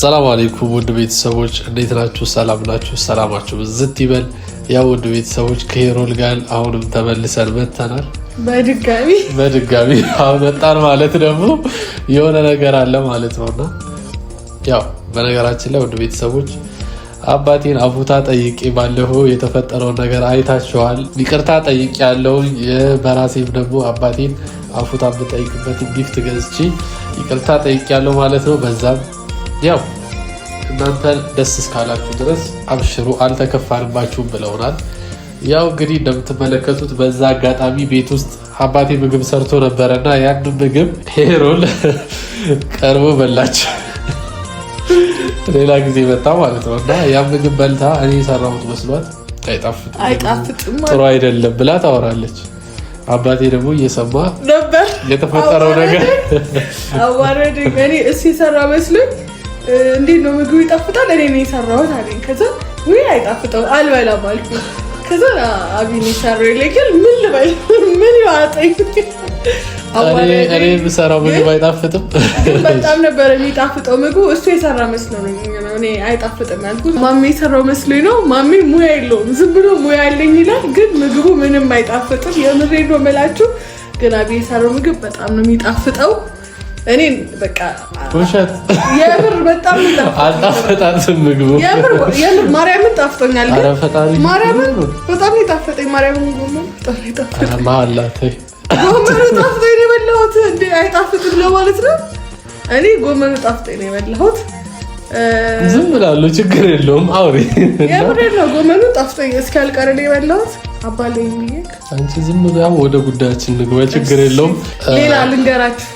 ሰላም አለይኩም ውድ ቤተሰቦች እንዴት ናችሁ? ሰላም ናችሁ? ሰላማችሁ ብዝት ይበል። ያው ውድ ቤተሰቦች ከሄሮል ጋር አሁንም ተመልሰን መጥተናል። በድጋሚ አሁን መጣን ማለት ደግሞ የሆነ ነገር አለ ማለት ነውና ያው በነገራችን ላይ ውድ ቤተሰቦች አባቴን አፉታ ጠይቄ ባለፈው የተፈጠረው ነገር አይታችኋል። ይቅርታ ጠይቄ ያለው በራሴም ደግሞ አባቴን አፉታ በጠይቅበት ጊፍት ገዝቼ ይቅርታ ጠይቄ ያለው ማለት ነው። በዛም ያው እናንተ ደስ እስካላችሁ ድረስ አብሽሩ አልተከፋንባችሁም ብለውናል። ያው እንግዲህ እንደምትመለከቱት በዛ አጋጣሚ ቤት ውስጥ አባቴ ምግብ ሰርቶ ነበረና ያን ምግብ ሄሮል ቀርቦ በላች። ሌላ ጊዜ መጣ ማለት ነው እና ያ ምግብ በልታ እኔ የሰራሁት መስሏት አይጣፍጥም ጥሩ አይደለም ብላ ታወራለች። አባቴ ደግሞ እየሰማ ነበር የተፈጠረው ነገር አዋረደ። እኔ እሱ የሰራ መስሎኝ እንዴት ነው ምግቡ ይጣፍጣል? እኔ ነው የሰራሁት አለኝ። ከዛ ወይ አይጣፍጠው አልበላም አልኩኝ። ከዛ አቢኔ ሰራው ይለኛል። ምን ልበል ምን ይዋጠኝ? እኔ የምሰራው ምግብ አይጣፍጥም። በጣም ነበር የሚጣፍጠው ምግቡ። እሱ የሰራ መስሎኝ ነው እኔ አይጣፍጥም ያልኩት። ማሜ የሰራው መስሎኝ ነው። ማሜ ሙያ የለውም ዝም ብሎ ሙያ አለኝ ይላል፣ ግን ምግቡ ምንም አይጣፍጥም። የምሬን ነው የምላችሁ። ግን አቢ የሰራው ምግብ በጣም ነው የሚጣፍጠው። እኔ በቃ ውሸት የምር በጣም አልጣፈጣትም ምግቡ። የምር ማርያምን ጣፍጦኛል። ግን ማርያምን በጣም የጣፈጠኝ ማርያምን ጎመን በጣም የጣፈጠኝ ማአላቴ ጎመኑ ጣፍጦኝ ነው የበላሁት። እንዴ አይጣፍጥም ለማለት ነው። እኔ ጎመኑ ጣፍጦኝ ነው የበላሁት። ዝም ብላለሁ ችግር የለውም አውሪ። የምር ነው ጎመኑ ጣፍጦኝ እስኪያልቀር ነው የበላሁት። አባለኝ ብዬ አንቺ ዝም ብለው ወደ ጉዳያችን ንግባ ችግር የለውም። ሌላ ልንገራችሁ።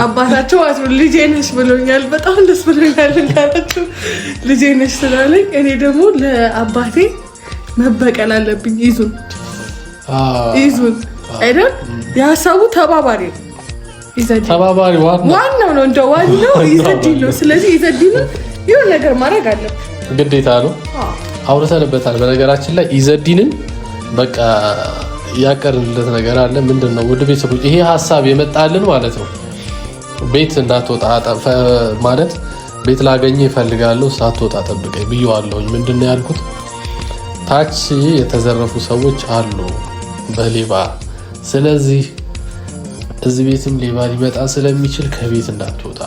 አባታቸው አቶ ልጄ ነሽ ብሎኛል። በጣም ደስ ብሎኛል። ልንገራችሁ ልጄ ነሽ ስላለኝ እኔ ደግሞ ለአባቴ መበቀል አለብኝ። ይዙን አይደል? የሀሳቡ ተባባሪ ነው። ተባባሪ ዋናው ነው እንደው ዋናው ይዘዲን ነው። ስለዚህ ይዘዲን የሆነ ነገር ማድረግ አለብን ግዴታ ነው። አውርተንበታል። በነገራችን ላይ ይዘዲንን በቃ ያቀርልለት ነገር አለ። ምንድነው ውድ ቤተሰቦች ይሄ ሀሳብ የመጣልን ማለት ነው። ቤት እንዳትወጣ ማለት ቤት ላገኘ ይፈልጋለሁ ሳትወጣ ጠብቀኝ ብየዋለሁኝ። ምንድነው ያልኩት? ታች የተዘረፉ ሰዎች አሉ በሌባ። ስለዚህ እዚህ ቤትም ሌባ ሊመጣ ስለሚችል ከቤት እንዳትወጣ፣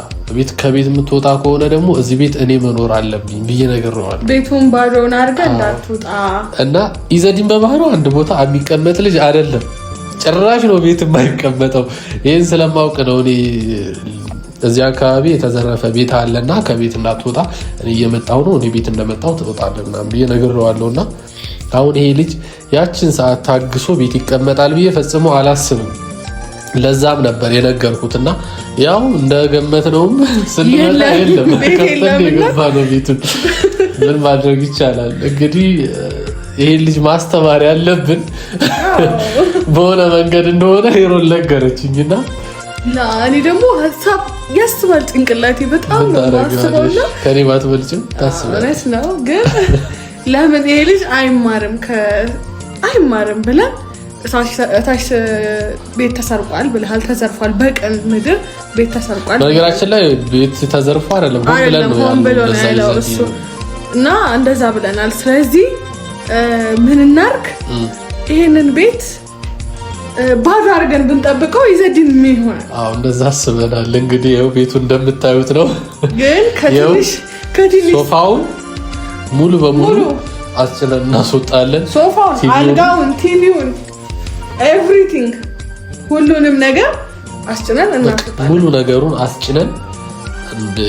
ከቤት የምትወጣ ከሆነ ደግሞ እዚህ ቤት እኔ መኖር አለብኝ ብዬ ነግሬዋለሁ። ቤቱን ባዶውን አድርገህ እንዳትወጣ እና ኢዘዲን በባህሪው አንድ ቦታ የሚቀመጥ ልጅ አይደለም። ጭራሽ ነው ቤት የማይቀመጠው። ይህን ስለማውቅ ነው እኔ እዚህ አካባቢ የተዘረፈ ቤት አለና ከቤት እንዳትወጣ እኔ እየመጣሁ ነው፣ እኔ ቤት እንደመጣሁ ትወጣለህ ምናምን ብዬ ነግሬዋለሁ። እና አሁን ይሄ ልጅ ያችን ሰዓት ታግሶ ቤት ይቀመጣል ብዬ ፈጽሞ አላስብም። ለዛም ነበር የነገርኩትና ያው እንደገመትነውም ስንመጣ የለም ከፈን የገባ ነው ቤቱን። ምን ማድረግ ይቻላል እንግዲህ ይሄን ልጅ ማስተማር ያለብን በሆነ መንገድ እንደሆነ ሄሮል ነገረችኝና እኔ ደግሞ ሀሳብ ያስባል ጭንቅላቴ በጣም ነው ማስበውና ከኔ ባትበልጭም ታስባለች ነው። ግን ለምን ይሄ ልጅ አይማርም ብለን ታች ቤት ተሰርቋል ብለሃል። ተዘርፏል። በቀን ምድር ቤት ተሰርቋል። በነገራችን ላይ ቤት ተዘርፎ አይደለም ሆን ብለን ያለው እሱ እና እንደዛ ብለናል። ስለዚህ ምን እናርግ? ይሄንን ቤት ባዶ አድርገን ብንጠብቀው ይዘዲን ምን ይሆናል? እንደዛ አስበናል። እንግዲህ ያው ቤቱ እንደምታዩት ነው። ግን ከትንሽ ሶፋውን ሙሉ በሙሉ አስጭነን እናስወጣለን። ሶፋውን፣ አልጋውን፣ ቲቪውን ኤቭሪቲንግ ሁሉንም ነገር አስጭነን እናስወጣለን። ሙሉ ነገሩን አስጭነን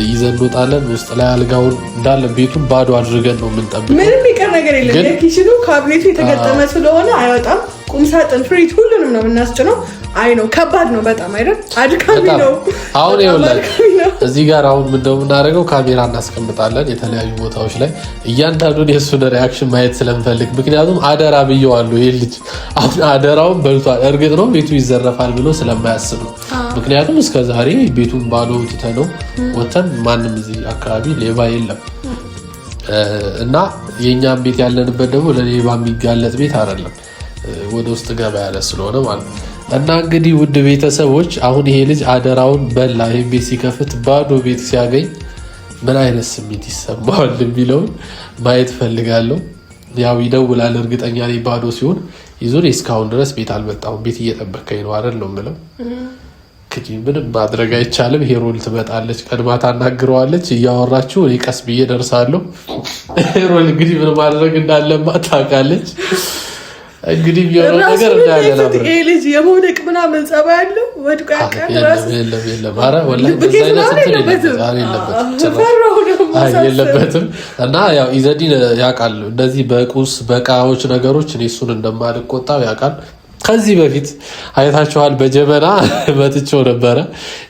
ይዘን እንወጣለን። ውስጥ ላይ አልጋውን እንዳለ ቤቱን ባዶ አድርገን ነው የምንጠብቀው። ምንም ይቀር ነገር የለም። የኪችኑ ካቢኔቱ የተገጠመ ስለሆነ አይወጣም። ቁምሳጥን፣ ፍሪጅ ሁሉንም ነው የምናስጭነው። አይ ነው ከባድ ነው በጣም አይደል? አድካሚ ነው። አሁን ይኸውላችሁ እዚህ ጋር አሁን ምንድነው የምናደርገው? ካሜራ እናስቀምጣለን የተለያዩ ቦታዎች ላይ እያንዳንዱን የእሱን ሪያክሽን ማየት ስለምፈልግ። ምክንያቱም አደራ ብየዋለሁ። ይሄ ልጅ አሁን አደራውን በልቷል። እርግጥ ነው ቤቱ ይዘረፋል ብሎ ስለማያስብ ነው። ምክንያቱም እስከዛሬ ቤቱን ባዶ ትተነው ወተን ማንም እዚህ አካባቢ ሌባ የለም እና የእኛም ቤት ያለንበት ደግሞ ለሌባ የሚጋለጥ ቤት አይደለም። ወደ ውስጥ ገባ ያለ ስለሆነ ማለት ነው። እና እንግዲህ ውድ ቤተሰቦች አሁን ይሄ ልጅ አደራውን በላ። ይሄን ቤት ሲከፍት ባዶ ቤት ሲያገኝ ምን አይነት ስሜት ይሰማዋል የሚለውን ማየት ፈልጋለሁ። ያው ይደውላል እርግጠኛ ነኝ ባዶ ሲሆን ይዞን እስካሁን ድረስ ቤት አልመጣሁም ቤት እየጠበቀኝ ነው አይደል ነው የምለው። እንግዲህ ምንም ማድረግ አይቻልም። ሄሮል ትመጣለች ቀድማ ታናግረዋለች እያወራችሁ እኔ ቀስ ብዬ ደርሳለሁ። ሄሮል እንግዲህ ምን ማድረግ እንዳለባት ታውቃለች። እንግዲህ የሚሆነው ነገር እንዳያገላ ይሄ ልጅ የመውደቅ ምናምን ጸባይ ያለው ወድቆ ያውቃል ራሱ የለም ኧረ ወላሂ በዛ አይነት የለበትም። እና ያው ኢዘዲን ያውቃል እንደዚህ በቁስ በቃዎች ነገሮች እኔ እሱን እንደማልቆጣው ያውቃል። ከዚህ በፊት አይታችኋል በጀበና መጥቼው ነበረ።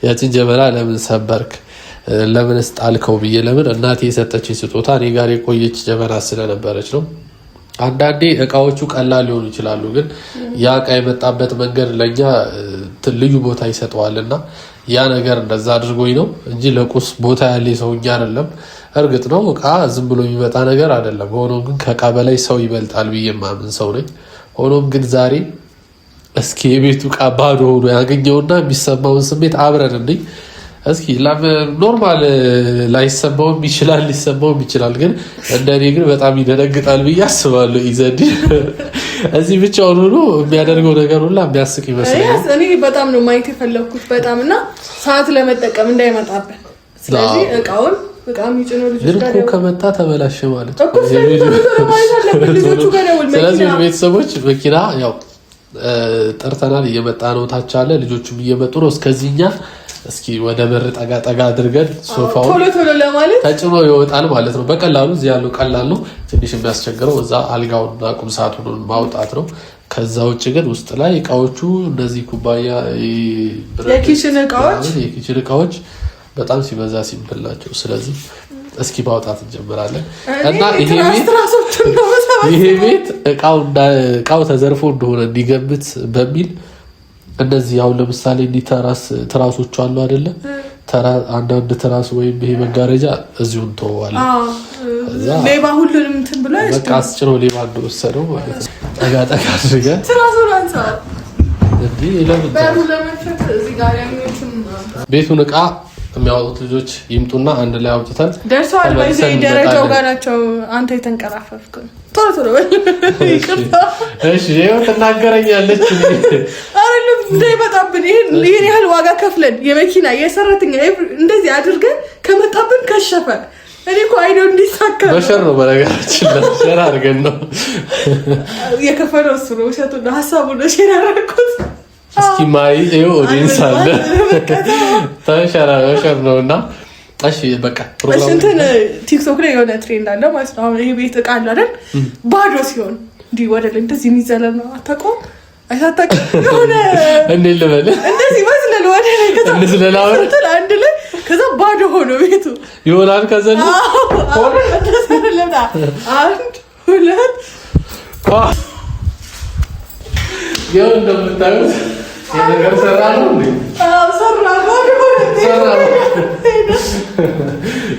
ያችን ጀበና ለምን ሰበርክ ለምን ጣልከው ብዬ ለምን እናቴ የሰጠችኝ ስጦታ እኔ ጋር የቆየች ጀበና ስለነበረች ነው። አንዳንዴ እቃዎቹ ቀላል ሊሆኑ ይችላሉ፣ ግን ያ እቃ የመጣበት መንገድ ለእኛ ልዩ ቦታ ይሰጠዋልና ያ ነገር እንደዛ አድርጎኝ ነው እንጂ ለቁስ ቦታ ያለ ሰው እኛ አይደለም። እርግጥ ነው እቃ ዝም ብሎ የሚመጣ ነገር አይደለም። ሆኖም ግን ከእቃ በላይ ሰው ይበልጣል ብዬ የማምን ሰው ነኝ። ሆኖም ግን ዛሬ እስኪ የቤቱ እቃ ባዶ ሆኖ ያገኘውና የሚሰማውን ስሜት አብረን እንይ። እስኪ ኖርማል ላይሰማውም ይችላል ሊሰማውም ይችላል፣ ግን እንደኔ ግን በጣም ይደነግጣል ብዬ አስባለሁ። ኢዘዲ እዚህ ብቻውን ሆኖ የሚያደርገው ነገር ሁላ የሚያስቅ ይመስለኛል። እኔ በጣም ነው ማየት የፈለኩት በጣም እና ሰዓት ለመጠቀም እንዳይመጣብን። ስለዚህ እቃውን በጣም ይጭኖ ልጅ ጋር ግን ከመጣ ተበላሸ ማለት ነው። ስለዚህ ቤተሰቦች መኪና ያው ጠርተናል፣ እየመጣ ነው። ታች አለ ልጆቹም እየመጡ ነው። እስከዚህኛ እስኪ ወደ በር ጠጋ ጠጋ አድርገን ሶፋውን ቶሎ ለማለት ተጭኖ ይወጣል ማለት ነው። በቀላሉ እዚህ ያለው ቀላል ነው። ትንሽ የሚያስቸግረው እዛ አልጋውና ቁም ሳጥኑን ማውጣት ነው። ከዛ ውጭ ግን ውስጥ ላይ እቃዎቹ እነዚህ ኩባያ የኪችን እቃዎች በጣም ሲበዛ ሲምፕል ናቸው። ስለዚህ እስኪ ማውጣት እንጀምራለን እና ይሄ ቤት እቃው ተዘርፎ እንደሆነ እንዲገምት በሚል እነዚህ አሁን ለምሳሌ እንዲህ ትራሶቹ አሉ አይደለ? አንዳንድ ትራስ ወይም ይሄ መጋረጃ እዚሁ እንተዋለን። ሌባ ሁሉንም እንትን ብሎ በቃ አስጭኖ ሌባ እንደወሰደው ማለት ነው። ጠጋ ጠጋ አድርገን ትራሱን አንሳው እንዲህ ለመፈት እዚህ ጋር ያሉትን ቤቱን እቃ የሚያወጡት ልጆች ይምጡና አንድ ላይ አውጥተን ደርሰዋል። በዚህ ደረጃው ጋር ናቸው። አንተ የተንቀራፈፍክ ቶሎ እሺ ይኸው ትናገረኛለች አይደለም እንዳይመጣብን ይሄን ያህል ዋጋ ከፍለን የመኪና የሰራተኛ እንደዚህ አድርገን ከመጣብን ከሸፈ። እኔ እኮ አይዶ እንዲሳካ በሸር ነው በነገራችን ላይ ሸር አድርገን ነው የከፈለው እሱ ነው። ውሸቱ ነው ሀሳቡ ነው ሸር አደረኩት። እስኪ ማይ ይኸው ኦዲየንስ አለ ተሸር ነውና እሺ በቃ ፕሮግራም እንትን ቲክቶክ ላይ የሆነ ትሬንድ አለ ማለት ነው። አሁን ይሄ ቤት እቃ አለ አይደል? ባዶ ሲሆን እንዲህ ወደ ላይ እንደዚህ የሚዘለል ነው። አታውቀውም? አይታጠቅም የሆነ እንዴ ልበል እንደዚህ መስለል ወደ ላይ ከተል አንድ ላይ ከዛ ባዶ ሆኖ ቤቱ ይሆናል። ከዘለ አንድ ሁለት ያው እንደምታዩት የነገር ሰራ ነው እንዴ? አዎ ሰራ ነው።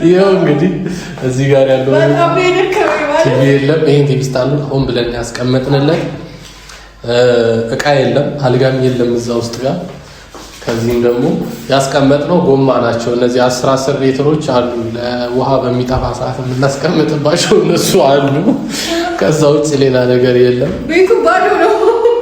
ይኸው እንግዲህ እዚህ ጋር ያለው ቲቪ የለም። ይሄን ቲቪ ስታንዱን ሆን ብለን ያስቀመጥንለት እቃ የለም፣ አልጋም የለም እዛ ውስጥ ጋር። ከዚህም ደግሞ ያስቀመጥነው ጎማ ናቸው። እነዚህ 10 ሊትሮች አሉ ለውሃ በሚጠፋ ሰዓት የምናስቀምጥባቸው እነሱ አሉ። ከዛ ውጭ ሌላ ነገር የለም። ቤቱ ባዶ ነው።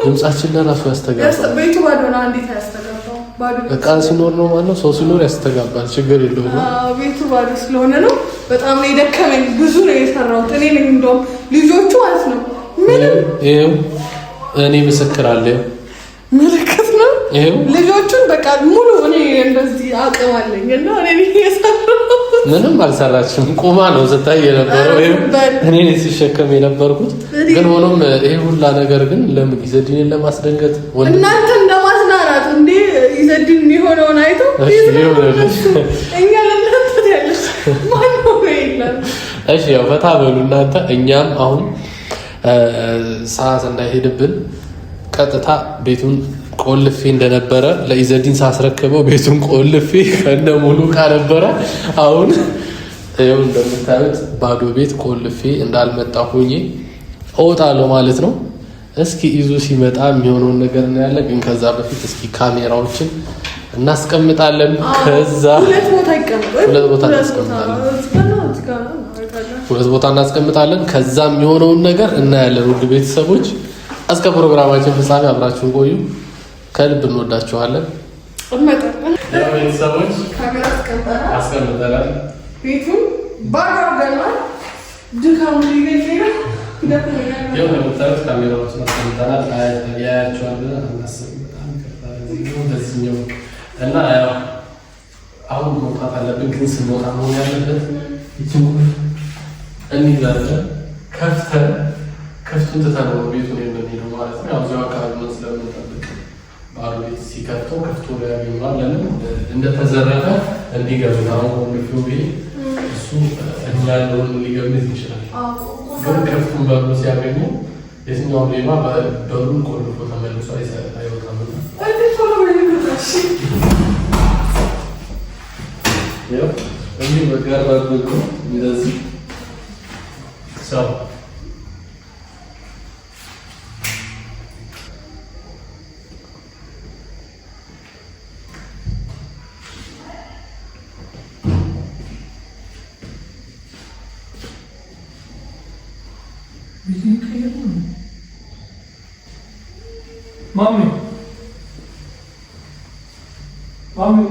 ድምጻችን ለራሱ ያስተጋባል። ቤቱ ባዶ ነው። እንዴት ያስተጋባው? ባዶ እቃ ሲኖር ነው ማለት ነው። ሰው ሲኖር ያስተጋባል። ችግር የለውም። ቤቱ ባዶ ስለሆነ ነው። በጣም ነው የደከመኝ። ብዙ ነው የሰራሁት እኔ ነኝ። እንደውም ልጆቹ ማለት ነው ምንም ይሄው እኔ ምስክር አለ ምልክት ነው። ልጆቹን በቃ ሙሉ እኔ እንደዚህ አቅም አለኝ እና እኔ የሰራሁት ምንም አልሰራችም። ቁማ ነው ስታይ የነበረው። እኔ ነኝ ሲሸከም የነበርኩት። ግን ሆኖም ይሄ ሁላ ነገር ግን ለምን ኢዘዲንን ለማስደንገጥ እናንተ እንደማስናራት እንዴ ኢዘዲን የሚሆነውን አይቶ እኛ ለእናንተ ያለሽ ማን ነው ይላል። እሺ ያው ፈታ በሉ እናንተ። እኛም አሁን ሰዓት እንዳይሄድብን ቀጥታ ቤቱን ቆልፌ እንደነበረ ለኢዘዲን ሳስረክበው ቤቱን ቆልፌ ከነ ሙሉ ዕቃ ነበረ። አሁን ይኸው እንደምታዩት ባዶ ቤት ቆልፌ እንዳልመጣ ሆኜ እወጣለሁ ማለት ነው። እስኪ ይዙ ሲመጣ የሚሆነውን ነገር እናያለን። ግን ከዛ በፊት እስኪ ካሜራዎችን እናስቀምጣለን። ከዛ ሁለት ቦታ እናስቀምጣለን። ከዛም የሆነውን ነገር እናያለን። ውድ ቤተሰቦች እስከ ፕሮግራማችን ፍጻሜ አብራችሁን ቆዩ። ከልብ እንወዳችኋለን። ቤተሰቦች አስቀምጠናል። ቤቱን ባጋርደናል። ድካሙ ሊገኝ የምታዩት ካሜራዎችን አስቀምጠናል። ያያቸዋለን አናስብም እና ያው አሁን መውጣት አለብን። ግን ስንወጣ መሆን ያለበት እንይዛለን። ከፍቱን ትተነው ቤቱን የምንሄደው ማለት ነው። ያው እዚያው አካባቢ ነው ስለምንጠብቅ ባሉ ቤት ሲከፍተው ከፍቶ ላይ ያገኘዋል። ለምን እንደተዘረፈ እንዲገቡት አሁን ወንድፊ እሱ እኛ ያለውን ሊገምት ይችላል። ግን ከፍቱን በሩ ሲያገኙ የትኛውም ሌባ በሩን ቆልፎ ተመልሶ አይወጣም። እንዲህ በጋር ባድርጎ እንደዚህ ሰው Mami.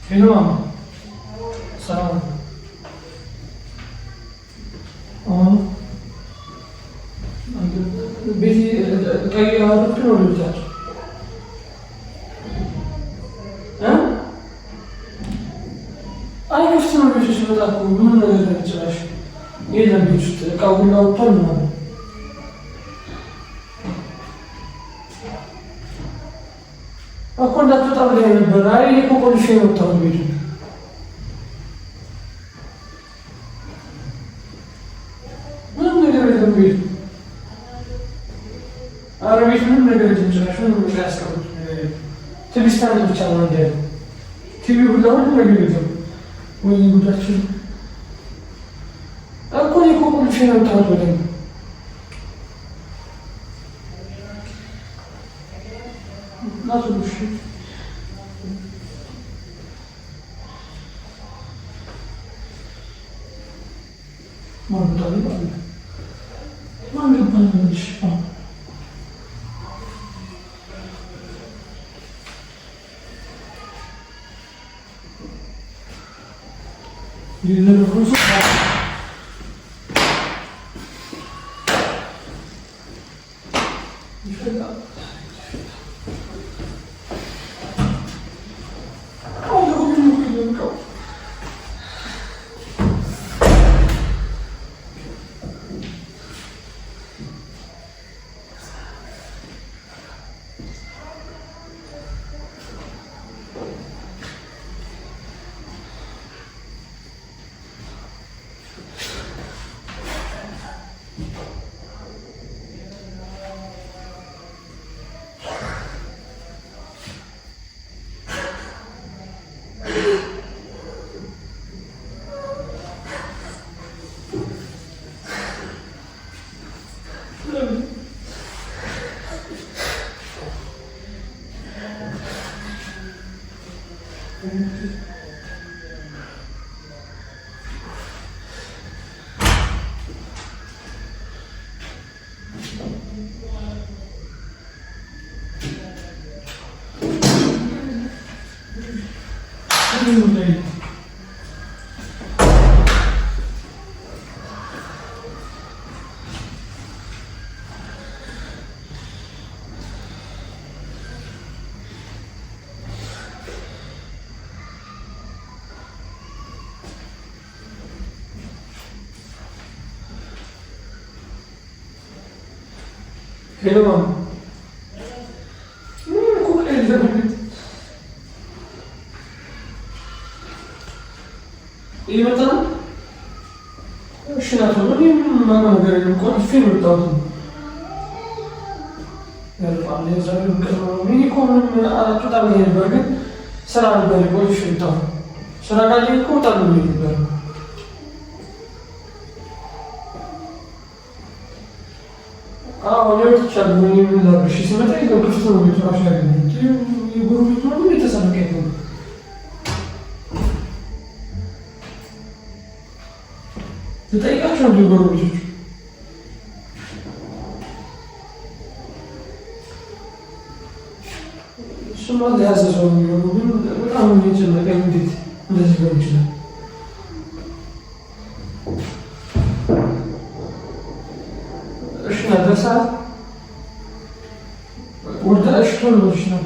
Hello, Mama. Salam. ቤቲ ቀይ አውሮፕላን ነው ልጅታቸው አይከፍት ነው ቤት ውስጥ በጣም ምንም ነገር ለጭራሽ የለም። ቤት ውስጥ እቃው ሁሉ አውጥቷል ምናምን እኮ እንዳትወጣ ብለኸኝ ነበር። አይ እኔ እኮ ቆልፌ የወጣሁ ቤቱ ምንም ነገር የለም ቤቱ አረ ቤት ምንም ነገር የለም ጭራሽ ምንም ነገር ያስቀምጡት ቲቪ ስታንድ ብቻ ነው እንደ ቲቪ ሁላ ምንም ነገር የለም። ወይ ጉዳችን እኮ እኔ እኮ ቆልፌ የወጣሁት በደንብ ናቶሽ ማንታሊ ባለ ማንታሊሽ ይዘረፉ Hello. Cook it. Even though شنو تقولي ما نقدر نكون فين بالضبط يرفع لي زاوية مين يكون تطلع لي البرجر سرعة البرجر وش يطلع سرعة قال يكون طلع لي البرجر ولو تشابهني من ذا الشيء سمعت إذا كنت تقول بتروح شايفني يقولوا بتروح مين تسمع كيفهم تتأكد يقولوا بتروح شو ما ده هذا شو يقولوا بتعمل مين جل كم ديت لازم يقولوا جل إيش ندرسه وده إيش كله إيش نو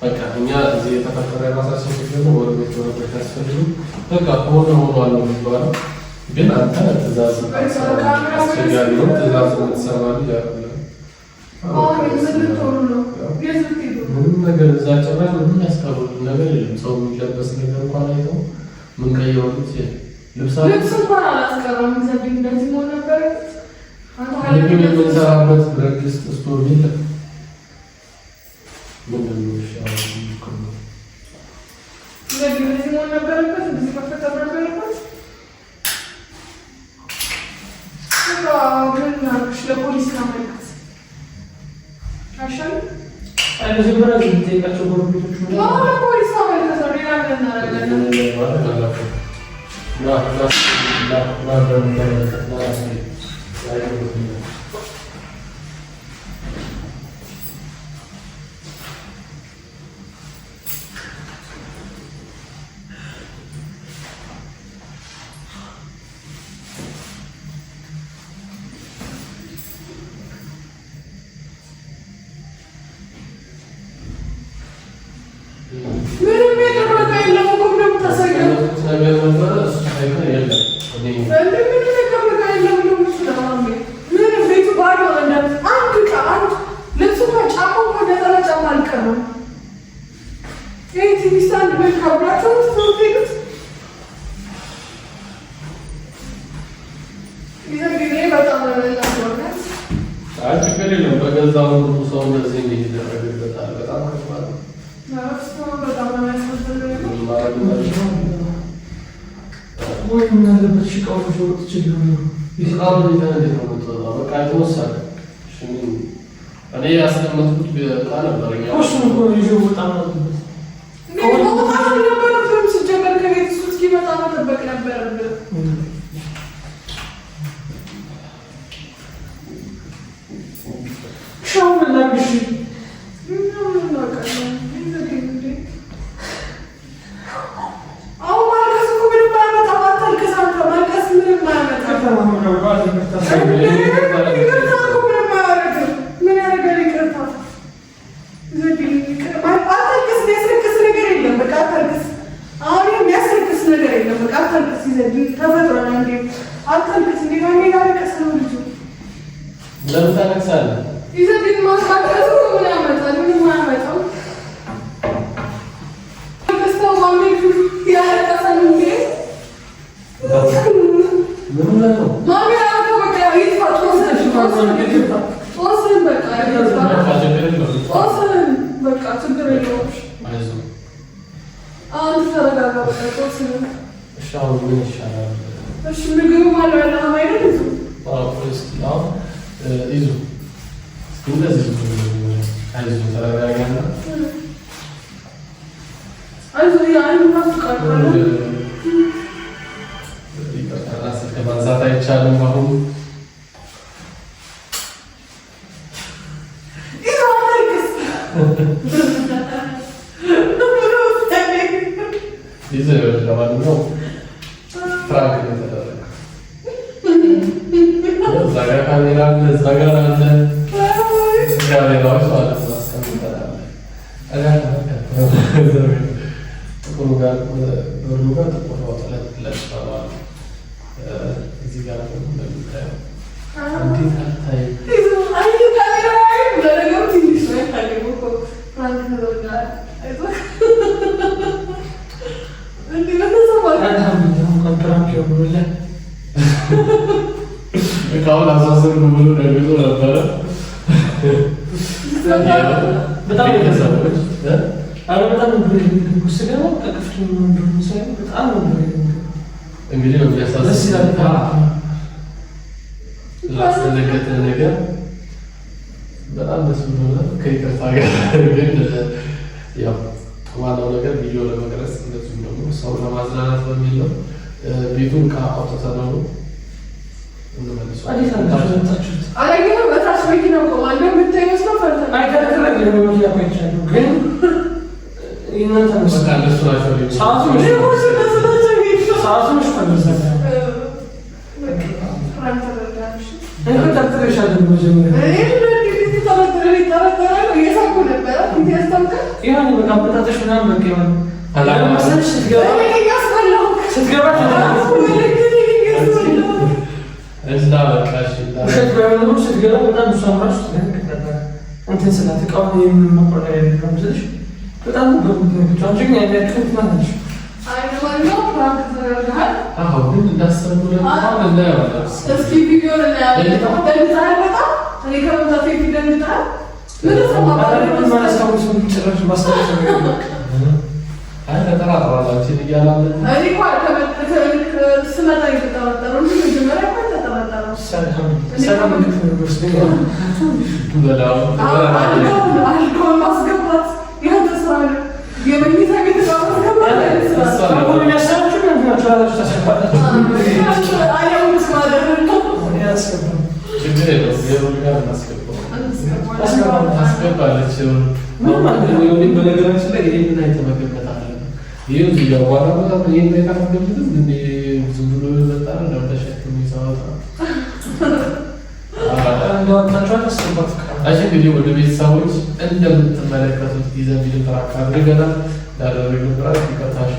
በቃ እኛ እዚህ የተፈጠረ ሰዎች ደግሞ ወደ ቤት ወረቀት ያስፈልጉ በቃ ሆነ ሆኗል ነው የሚባለው። ግን አንተ ትእዛዝ አስቸጋሪ ነው። ትእዛዝ የምትሰማ ልጅ አይደለም። ምንም ነገር እዛ ጨራሽ ምንም ያስቀሩት ነገር የለም። ሰው የሚለበስ ነገር እንኳን አይተው ምን ቀየሩት? ልብስ እንኳን አላስቀረም። እንደዚህ እንደዚህ ሆነ ነበር። ምግብ የምንሰራበት ብረት ድስት ስቶቭ የለም። ምንድን ነው ይሻላል? እንደዚህ መሆን ነበረበት። እንደዚህ መፈጠር ነበረበት። ለፖሊስ ካመልከት አይሻልም? መጀመሪያ የምጠይቃቸው ጎረቤቶች ለፖሊስ ካመልከት ነው። ሌላ ምን እናደርጋለን? ምንም የቀረበ የለም እኮ እንደምታሳየው ነገር ነበረ። እሱ ሳይሆን የለም ምንም ቤቱ ባዶ አንድ ዕቃ አንድ ልብሱ ጫማ ነጠላ ጫማ አልቀረም። ይህ ቲቪ ስታንድ ቤት ካብራቸው ትሄዱት ጊዜ በጣም ለመላቸውነት ችግር የለም። በገዛ ሁሉ ሰው እንደዚህ እንዲደረግበታል። በጣም ከባድ ነው። በጣም ወይ ምን አለበት ሽቃው ነው ትችላል ነው ይስቃው ነው ነው በቃ ተወሰነ። እኔ ያስቀመጥኩት በቃ ነበር እሱ ነው ይዤው በጣም ነው ነበር ሲጀመር ከቤት ውስጥ እስኪመጣ መጠበቅ ነበረብን። ሻው ለምሽ ዋናው ነገር ቪዲዮ ለመቅረጽ እንደዚሁም ደግሞ ሰው ለማዝናናት በሚል ነው። ቤቱን ከአውጥተነው ነው እንመለሱ። አዲስ አመጣችሁት አላየሁ በታች መኪና ቆማለ የምታዩት ነው። ፈርተን አይተረከለ ነው ያቆይቻለሁ ግን እናንተ መስካለ ሱራቸው ሰዓቱ ነው ሰዓቱ ነው ፈርተን እንግዲህ ወደ ቤተሰቦች እንደምትመለከቱት ይዘን ቪዲዮ ተራካ አድርገናል። ያደረግነው ጥረት ይቀርታሽ